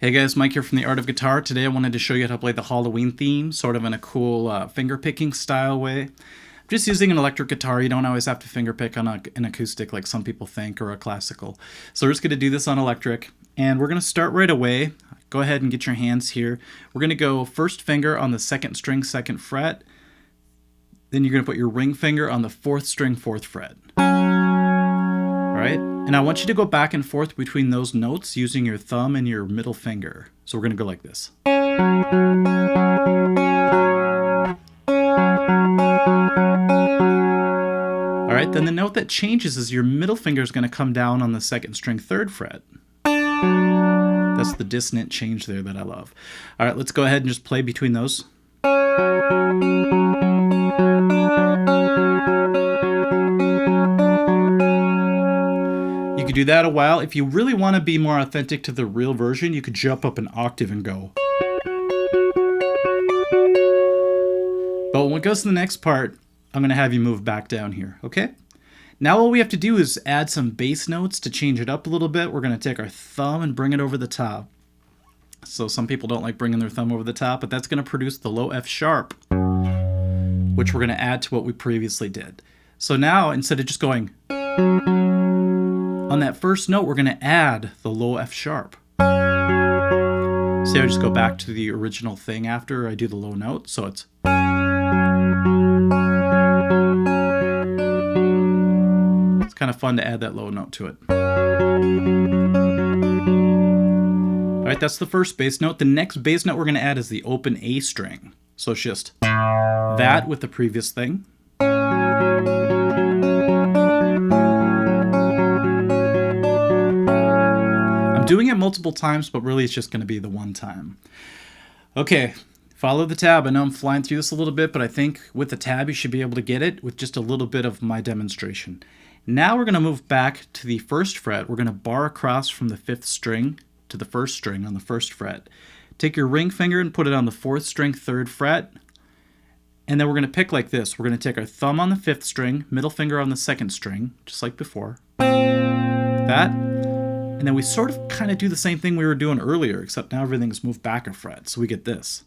Hey guys, Mike here from The Art of Guitar. Today I wanted to show you how to play the Halloween theme, sort of in a cool finger picking style way. I'm just using an electric guitar. You don't always have to finger pick on an acoustic like some people think, or a classical. So we're just going to do this on electric, and we're going to start right away. Go ahead and get your hands here. We're going to go first finger on the second string, second fret. Then you're going to put your ring finger on the fourth string, fourth fret. Alright, and I want you to go back and forth between those notes using your thumb and your middle finger. So we're going to go like this. Alright, then the note that changes is your middle finger is going to come down on the second string, third fret. That's the dissonant change there that I love. Alright, let's go ahead and just play between those. You could do that a while. If you really want to be more authentic to the real version, you could jump up an octave and go. But when it goes to the next part, I'm going to have you move back down here, okay? Now all we have to do is add some bass notes to change it up a little bit. We're going to take our thumb and bring it over the top. So some people don't like bringing their thumb over the top, but that's going to produce the low F sharp, which we're going to add to what we previously did. So now, instead of just going on that first note, we're going to add the low F sharp. See, I just go back to the original thing after I do the low note, so it's... It's kind of fun to add that low note to it. Alright, that's the first bass note. The next bass note we're going to add is the open A string. So it's just that with the previous thing. I'm doing it multiple times, but really it's just going to be the one time. Okay, follow the tab. I know I'm flying through this a little bit, but I think with the tab you should be able to get it with just a little bit of my demonstration. Now we're going to move back to the first fret. We're going to bar across from the fifth string to the first string on the first fret. Take your ring finger and put it on the fourth string, third fret. And then we're going to pick like this. We're going to take our thumb on the fifth string, middle finger on the second string, just like before. That. And then we sort of kind of do the same thing we were doing earlier, except now everything's moved back a fret. So we get this.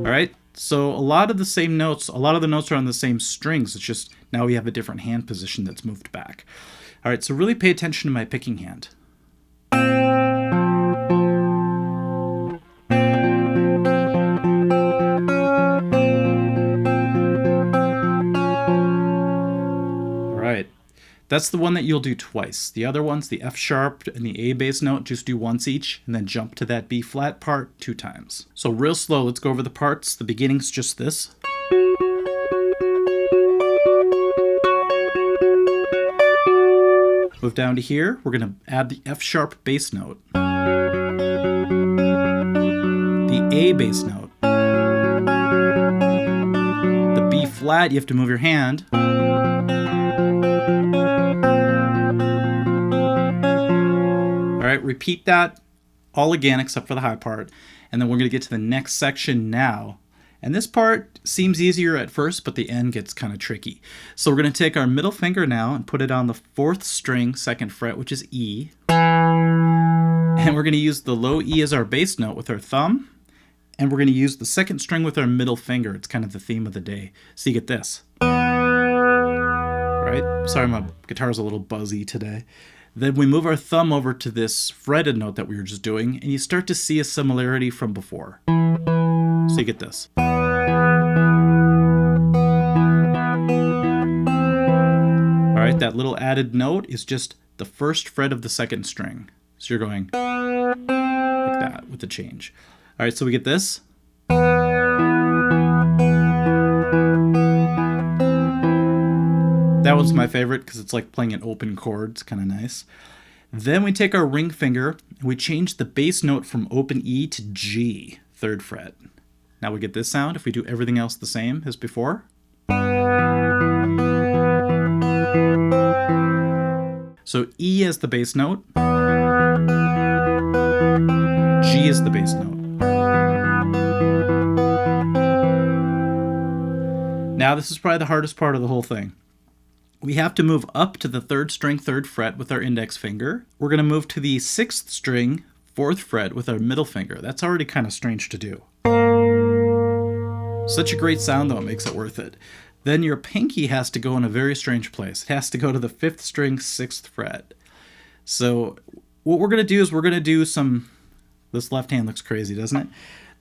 Alright, so a lot of the same notes, a lot of the notes are on the same strings. It's just now we have a different hand position that's moved back. Alright, so really pay attention to my picking hand. That's the one that you'll do twice. The other ones, the F sharp and the A bass note, just do once each, and then jump to that B flat part 2 times. So real slow, let's go over the parts. The beginning's just this. Move down to here, we're going to add the F sharp bass note. The A bass note. The B flat, you have to move your hand. Alright, repeat that all again except for the high part. And then we're going to get to the next section now. And this part seems easier at first, but the end gets kind of tricky. So we're going to take our middle finger now and put it on the fourth string, second fret, which is E. And we're going to use the low E as our bass note with our thumb. And we're going to use the second string with our middle finger. It's kind of the theme of the day. So you get this. Alright, sorry my guitar's a little buzzy today. Then we move our thumb over to this fretted note that we were just doing, and you start to see a similarity from before. So you get this. Alright, that little added note is just the first fret of the second string. So you're going like that with the change. Alright, so we get this. That one's my favorite because it's like playing an open chord. It's kind of nice. Then we take our ring finger and we change the bass note from open E to G, third fret. Now we get this sound if we do everything else the same as before. So E is the bass note. G is the bass note. Now this is probably the hardest part of the whole thing. we have to move up to the 3rd string 3rd fret with our index finger. We're going to move to the 6th string 4th fret with our middle finger. That's already kind of strange to do. Such a great sound though, it makes it worth it. Then your pinky has to go in a very strange place. It has to go to the 5th string 6th fret. So what we're going to do is we're going to do some... This left hand looks crazy, doesn't it?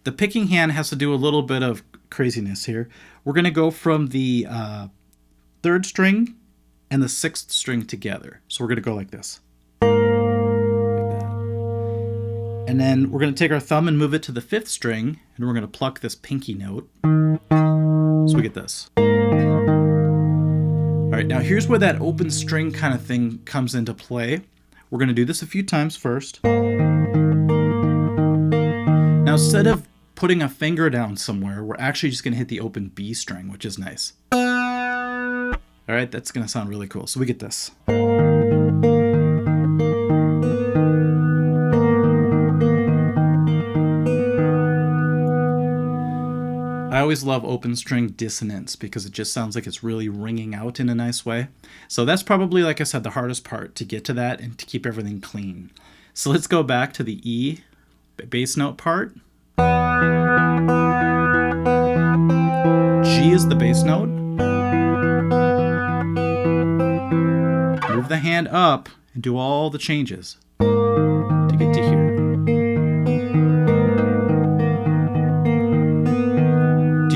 The picking hand has to do a little bit of craziness here. We're going to go from the 3rd string and the 6th string together. So we're going to go like this. Like that. And then we're going to take our thumb and move it to the 5th string, and we're going to pluck this pinky note. So we get this. All right, now here's where that open string kind of thing comes into play. We're going to do this a few times first. Now instead of putting a finger down somewhere, we're actually just going to hit the open B string, which is nice. All right, that's going to sound really cool. So we get this. I always love open string dissonance because it just sounds like it's really ringing out in a nice way. So that's probably, like I said, the hardest part, to get to that and to keep everything clean. So let's go back to the E bass note part. G is the bass note. Move the hand up and do all the changes to get to here.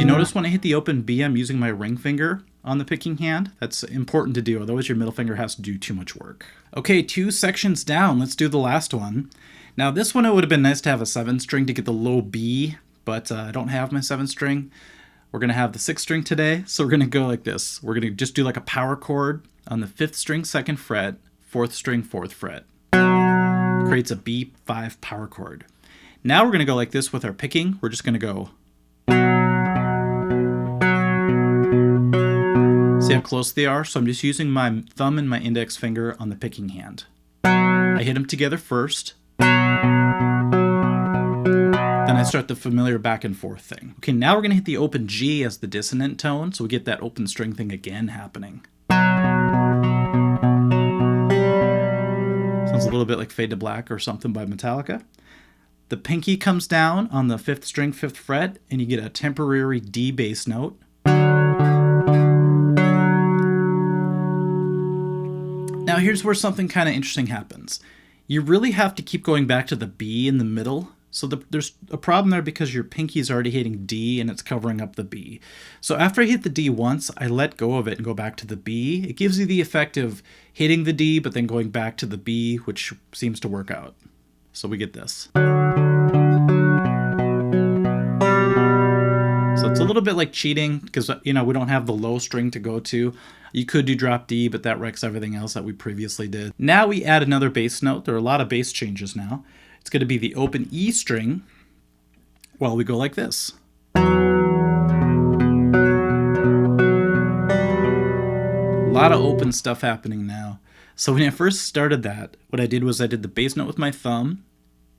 Notice when I hit the open B, I'm using my ring finger on the picking hand. That's important to do, otherwise your middle finger has to do too much work. Okay, 2 sections down, let's do the last one. Now this one, it would have been nice to have a 7th string to get the low B, but I don't have my 7th string. We're going to have the 6th string today, so we're going to go like this. We're going to just do like a power chord on the 5th string 2nd fret, 4th string 4th fret. Creates a B5 power chord. Now we're going to go like this with our picking. We're just going to go. See how close they are? So I'm just using my thumb and my index finger on the picking hand. I hit them together first. Then I start the familiar back and forth thing. Okay, now we're going to hit the open G as the dissonant tone, so we get that open string thing again happening. Sounds a little bit like Fade to Black or something by Metallica. The pinky comes down on the 5th string 5th fret, and you get a temporary D bass note. Now here's where something kind of interesting happens. You really have to keep going back to the B in the middle. So there's a problem there because your pinky is already hitting D and it's covering up the B. So after I hit the D once, I let go of it and go back to the B. It gives you the effect of hitting the D but then going back to the B, which seems to work out. So we get this. So it's a little bit like cheating because, you know, we don't have the low string to go to. You could do drop D, but that wrecks everything else that we previously did. Now we add another bass note. There are a lot of bass changes now. It's going to be the open E string while we go like this. A lot of open stuff happening now. So when I first started that, what I did was I did the bass note with my thumb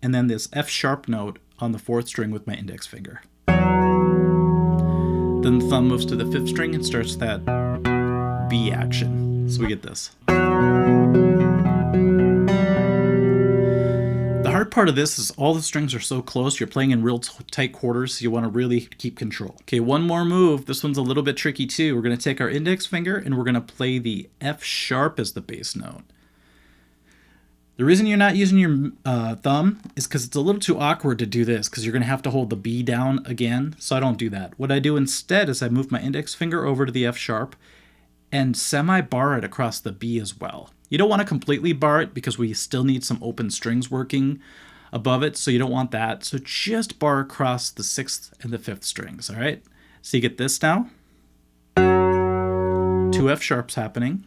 and then this F sharp note on the 4th string with my index finger. Then the thumb moves to the 5th string and starts that B action. So we get this. The hard part of this is all the strings are so close. You're playing in real tight quarters, so you want to really keep control. Okay, one more move. This one's a little bit tricky too. We're going to take our index finger and we're going to play the F sharp as the bass note. The reason you're not using your thumb is because it's a little too awkward to do this because you're going to have to hold the B down again, so I don't do that. What I do instead is I move my index finger over to the F sharp and semi-bar it across the B as well. You don't want to completely bar it because we still need some open strings working above it, so you don't want that. So just bar across the 6th and the 5th strings, all right? So you get this now. 2 F sharps happening.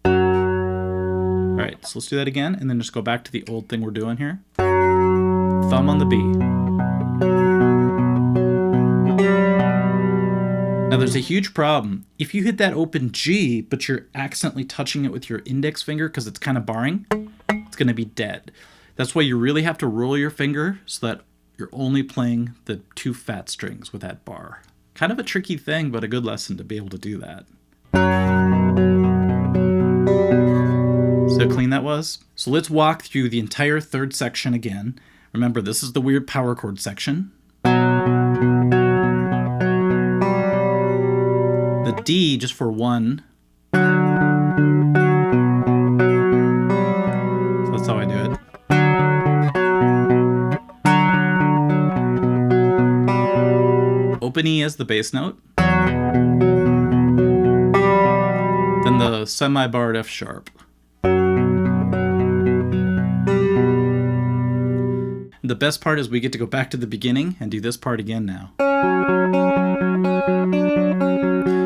All right, so let's do that again, and then just go back to the old thing we're doing here. Thumb on the B. Now there's a huge problem. If you hit that open G, but you're accidentally touching it with your index finger because it's kind of barring, it's going to be dead. That's why you really have to roll your finger so that you're only playing the 2 fat strings with that bar. Kind of a tricky thing, but a good lesson to be able to do that. See how clean that was? So let's walk through the entire third section again. Remember, this is the weird power chord section. The D, just for one. So that's how I do it. Open E as the bass note. Then the semi-barred F sharp. The best part is we get to go back to the beginning and do this part again now.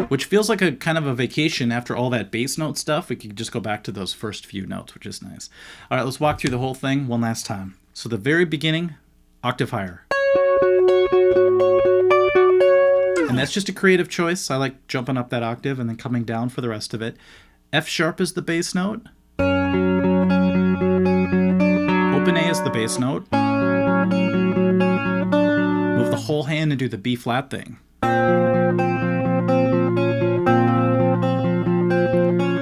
Which feels like a kind of a vacation after all that bass note stuff. We could just go back to those first few notes, which is nice. All right, let's walk through the whole thing one last time. So the very beginning, octave higher. And that's just a creative choice. I like jumping up that octave and then coming down for the rest of it. F sharp is the bass note. Open A is the bass note. Move the whole hand and do the B flat thing.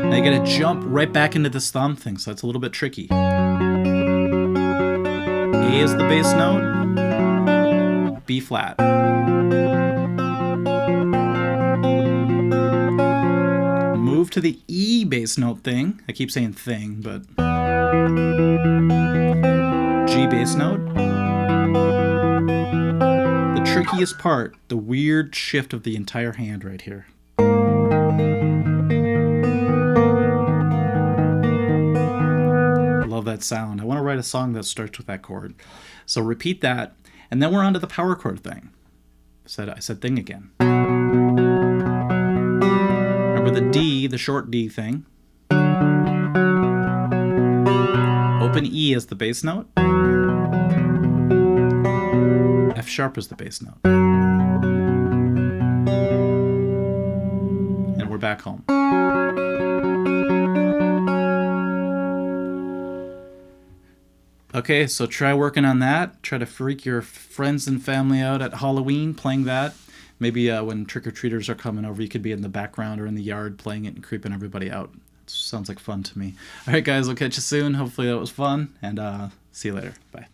Now you gotta jump right back into this thumb thing, so that's a little bit tricky. A is the bass note. B flat. Move to the E bass note thing. I keep saying thing, but G bass note. The trickiest part, the weird shift of the entire hand right here. Love that sound. I want to write a song that starts with that chord. So repeat that, and then we're on to the power chord thing. I said thing again. Remember the D, the short D thing. Open E as the bass note. F sharp is the bass note. And we're back home. Okay, so try working on that. Try to freak your friends and family out at Halloween playing that. Maybe when trick-or-treaters are coming over, you could be in the background or in the yard playing it and creeping everybody out. It sounds like fun to me. All right, guys, I'll catch you soon. Hopefully that was fun, and see you later. Bye.